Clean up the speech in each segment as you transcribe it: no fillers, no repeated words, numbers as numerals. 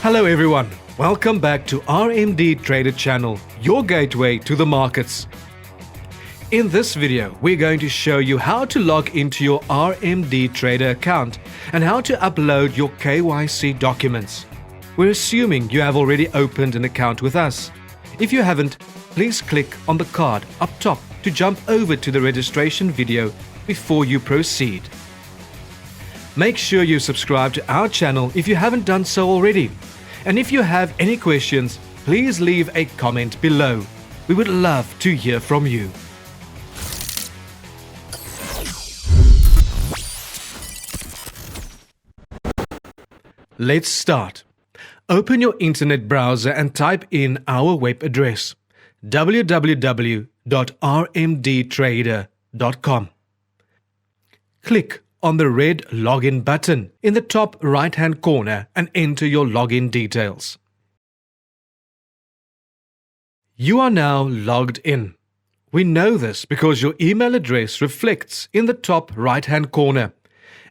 Hello everyone, welcome back to RMDTRADER channel, your gateway to the markets. In this video, we're going to show you how to log into your RMDTRADER account and how to upload your KYC documents. We're assuming you have already opened an account with us. If you haven't, please click on the card up top to jump over to the registration video before you proceed. Make sure you subscribe to our channel if you haven't done so already. And if you have any questions, please leave a comment below. We would love to hear from you. Let's start. Open your internet browser and type in our web address www.rmdtrader.com. Click on the red login button in the top right-hand corner and enter your login details. You are now logged in. We know this because your email address reflects in the top right-hand corner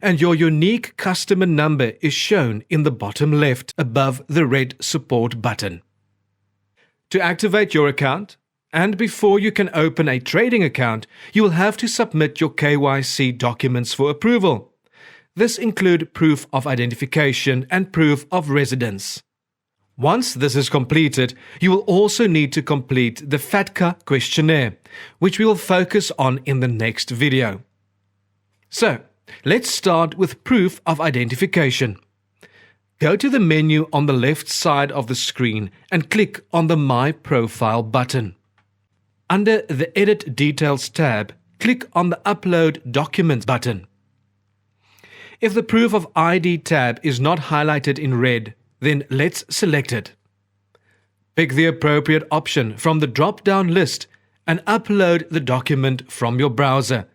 and your unique customer number is shown in the bottom left above the red support button. To activate your account, and before you can open a trading account, you will have to submit your KYC documents for approval. This includes proof of identification and proof of residence. Once this is completed, you will also need to complete the FATCA questionnaire, which we will focus on in the next video. So, let's start with proof of identification. Go to the menu on the left side of the screen and click on the My Profile button. Under the Edit Details tab, click on the Upload Documents button. If the Proof of ID tab is not highlighted in red, then let's select it. Pick the appropriate option from the drop-down list and upload the document from your browser.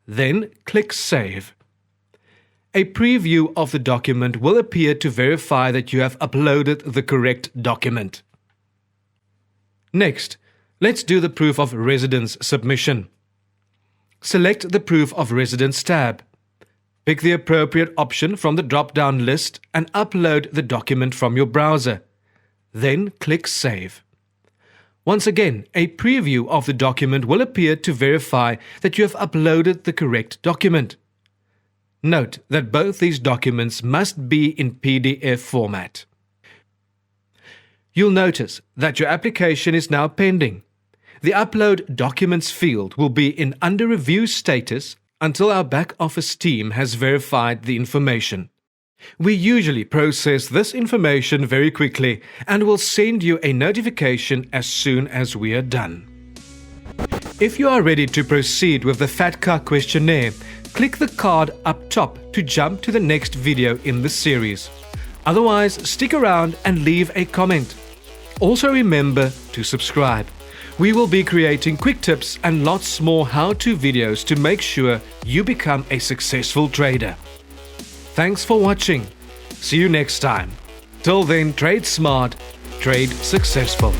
Then click Save. A preview of the document will appear to verify that you have uploaded the correct document. Next, let's do the Proof of Residence submission. Select the Proof of Residence tab. Pick the appropriate option from the drop-down list and upload the document from your browser. Then click Save. Once again, a preview of the document will appear to verify that you have uploaded the correct document. Note that both these documents must be in PDF format. You'll notice that your application is now pending. The Upload Documents field will be in under review status until our back office team has verified the information. We usually process this information very quickly and will send you a notification as soon as we are done. If you are ready to proceed with the FATCA questionnaire, click the card up top to jump to the next video in the series. Otherwise, stick around and leave a comment. Also remember to subscribe. We will be creating quick tips and lots more how-to videos to make sure you become a successful trader. Thanks for watching. See you next time. Till then, trade smart, trade successful.